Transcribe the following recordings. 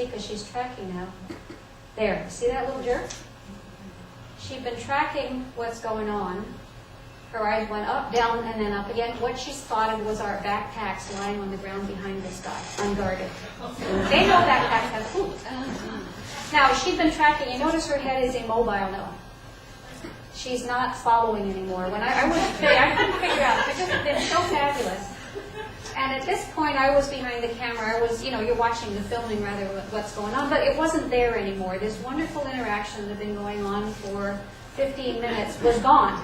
see because she's tracking now. There, see that little jerk? She'd been tracking what's going on. Her eyes went up, down, and then up again. What she spotted was our backpacks lying on the ground behind this guy, unguarded. They know backpacks have food. Now, she'd been tracking. You notice her head is immobile now. She's not following anymore. When I couldn't figure out. It just been so fabulous. And at this point, I was behind the camera. I was, you're watching the filming rather what's going on, but it wasn't there anymore. This wonderful interaction that had been going on for 15 minutes was gone.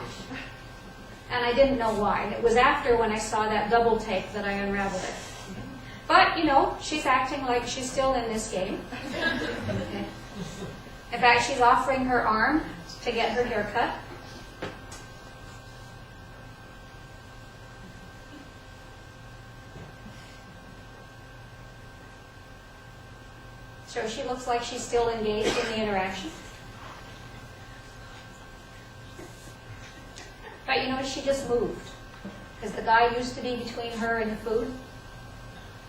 And I didn't know why. It was after when I saw that double take that I unraveled it. But, she's acting like she's still in this game. Okay. In fact, she's offering her arm to get her hair cut. So she looks like she's still engaged in the interaction. But you notice she just moved. Because the guy used to be between her and the food.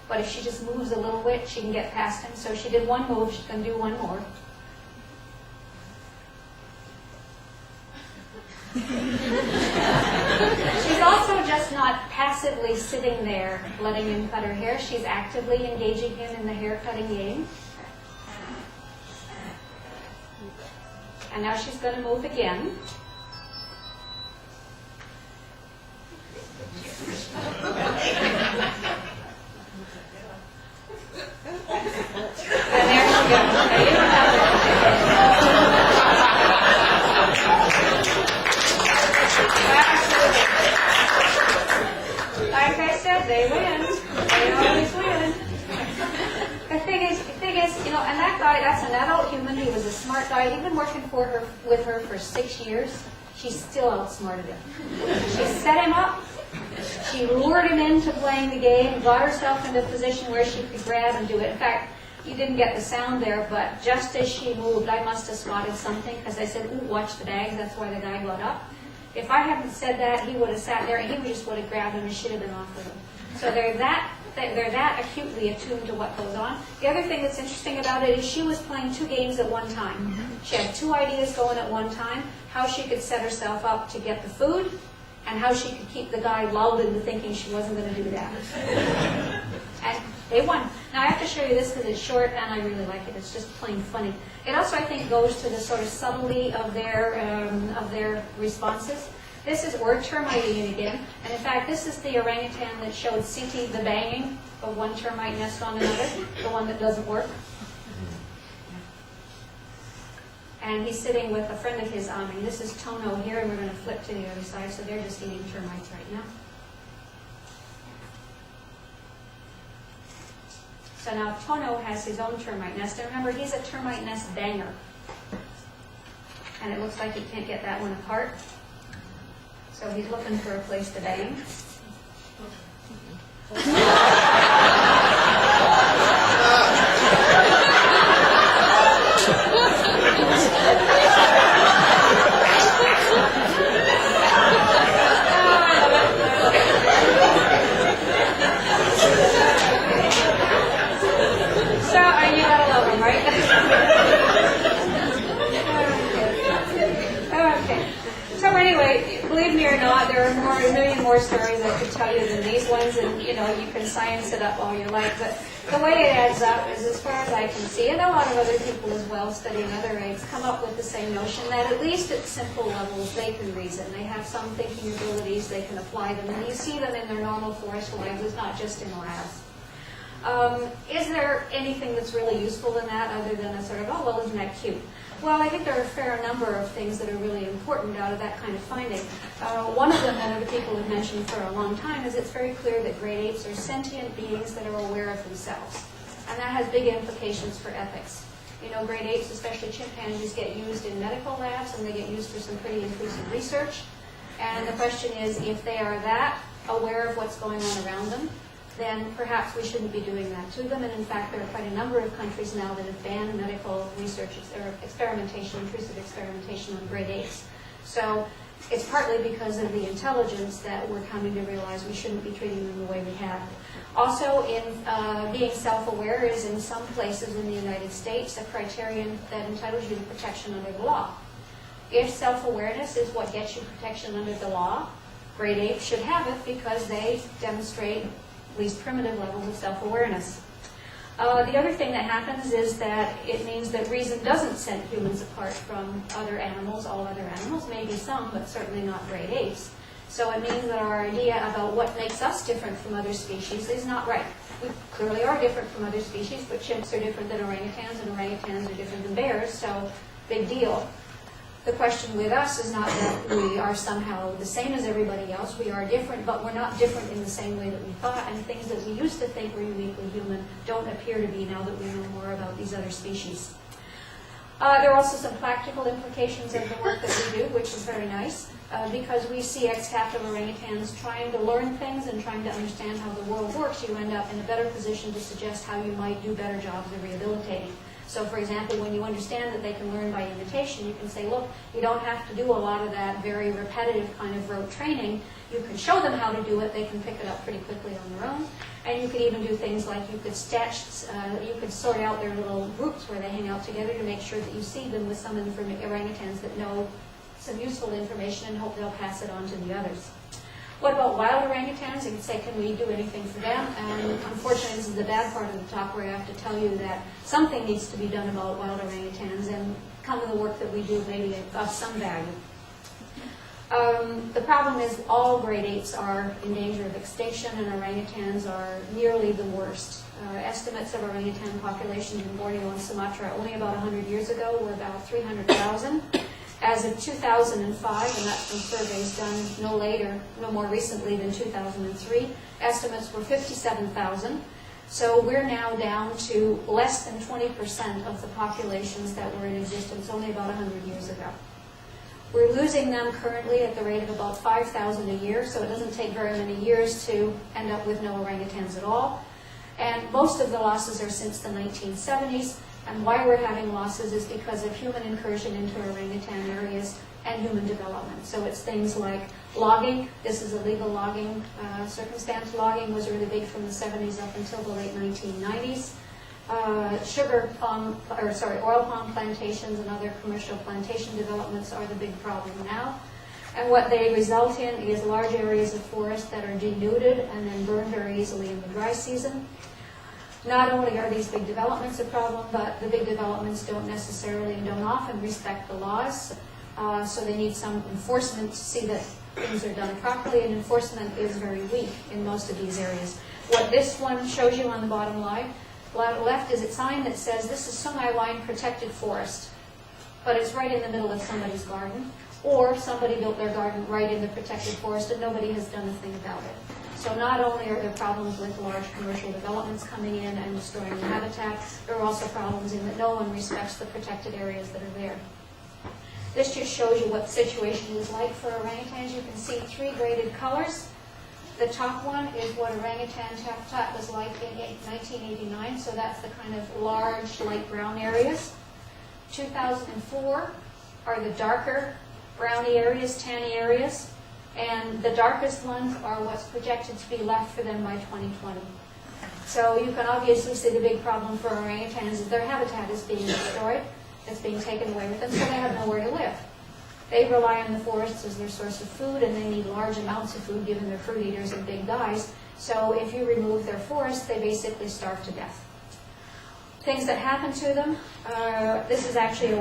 But if she just moves a little bit, she can get past him. So she did one move, she's going to do one more. She's also just not passively sitting there letting him cut her hair. She's actively engaging him in the hair cutting game. And now she's going to move again. And there she goes. Now you don't have to. Like I said, they win. They always win. The thing is, and that guy, that's an adult human. He was a smart guy. Even working with her for 6 years, she still outsmarted him. She set him up. She lured him into playing the game, got herself into a position where she could grab and do it. In fact, you didn't get the sound there, but just as she moved, I must have spotted something, because I said, ooh, watch the bags. That's why the guy got up. If I hadn't said that, he would have sat there, and he just would have grabbed him and should have been off with him. So they're that acutely attuned to what goes on. The other thing that's interesting about it is she was playing 2 games at one time. She had 2 ideas going at one time, how she could set herself up to get the food, and how she could keep the guy lulled into thinking she wasn't going to do that. And they won. Now I have to show you this because it's short and I really like it. It's just plain funny. It also, I think, goes to the sort of subtlety of their responses. This is word termiting again. And in fact, this is the orangutan that showed Siti the banging of one termite nest on another, the one that doesn't work. And he's sitting with a friend of his, this is Tono here, and we're going to flip to the other side, so they're just eating termites right now. So now Tono has his own termite nest, and remember, he's a termite nest banger. And it looks like he can't get that one apart. So he's looking for a place to bang. You gotta love him, right? Okay. So anyway, believe me or not, there are a million more stories I could tell you than these ones, and you can science it up all you like. But the way it adds up is, as far as I can see, and a lot of other people as well studying other apes come up with the same notion that at least at simple levels they can reason. They have some thinking abilities, they can apply them, and you see them in their normal forest lives. It's not just in labs. Is there anything that's really useful in that other than a sort of, oh, well, isn't that cute? Well, I think there are a fair number of things that are really important out of that kind of finding. One of them that other people have mentioned for a long time is it's very clear that great apes are sentient beings that are aware of themselves. And that has big implications for ethics. Great apes, especially chimpanzees, get used in medical labs, and they get used for some pretty intrusive research. And the question is, if they are that aware of what's going on around them, then perhaps we shouldn't be doing that to them. And in fact, there are quite a number of countries now that have banned medical research or experimentation, intrusive experimentation on great apes. So It's partly because of the intelligence that we're coming to realize we shouldn't be treating them the way we have. Also, in being self-aware is in some places in the United States a criterion that entitles you to protection under the law. If self-awareness is what gets you protection under the law, Red Apes should have it because they demonstrate at least primitive levels of self-awareness. The other thing that happens is that it means that reason doesn't set humans apart from other animals, all other animals, maybe some, but certainly not Red Apes. So it means that our idea about what makes us different from other species is not right. We clearly are different from other species, but chimps are different than orangutans, and orangutans are different than bears, so big deal. The question with us is not that we are somehow the same as everybody else. We are different, but we're not different in the same way that we thought, and things that we used to think were uniquely human don't appear to be now that we know more about these other species. There are also some practical implications of the work that we do, which is very nice, because we see ex-captive orangutans trying to learn things and trying to understand how the world works. You end up in a better position to suggest how you might do better jobs of rehabilitating. So, for example, when you understand that they can learn by imitation, you can say, look, you don't have to do a lot of that very repetitive kind of rote training. You can show them how to do it. They can pick it up pretty quickly on their own. And you could even do things like you could you could sort out their little groups where they hang out together to make sure that you seed them with some orangutans that know some useful information and hope they'll pass it on to the others. What about wild orangutans? You can say, can we do anything for them? And unfortunately, this is the bad part of the talk where I have to tell you that something needs to be done about wild orangutans, and some of the work that we do may be of some value. The problem is all Red Apes are in danger of extinction, and orangutans are nearly the worst. Estimates of orangutan populations in Borneo and Sumatra only about 100 years ago were about 300,000. As of 2005, and that's from surveys done no more recently than 2003, estimates were 57,000. So we're now down to less than 20% of the populations that were in existence only about 100 years ago. We're losing them currently at the rate of about 5,000 a year, so it doesn't take very many years to end up with no orangutans at all. And most of the losses are since the 1970s. And why we're having losses is because of human incursion into orangutan areas and human development. So it's things like logging. This is illegal logging circumstance. Logging was really big from the 70s up until the late 1990s. Oil palm plantations and other commercial plantation developments are the big problem now. And what they result in is large areas of forest that are denuded and then burned very easily in the dry season. Not only are these big developments a problem, but the big developments don't necessarily and don't often respect the laws. So they need some enforcement to see that things are done properly, and enforcement is very weak in most of these areas. What this one shows you on the bottom left is a sign that says this is Sungai Line Protected Forest, but it's right in the middle of somebody's garden, or somebody built their garden right in the protected forest and nobody has done a thing about it. So not only are there problems with large commercial developments coming in and destroying the habitat, there are also problems in that no one respects the protected areas that are there. This just shows you what the situation is like for orangutans. You can see three graded colors. The top one is what orangutan habitat was like in 1989, so that's the kind of large light brown areas. 2004 are the darker browny areas, tanny areas. And the darkest ones are what's projected to be left for them by 2020. So you can obviously see the big problem for orangutans is their habitat is being destroyed, it's being taken away with them, so they have nowhere to live. They rely on the forests as their source of food, and they need large amounts of food given they're fruit eaters and big guys. So if you remove their forests, they basically starve to death. Things that happen to them, this is actually a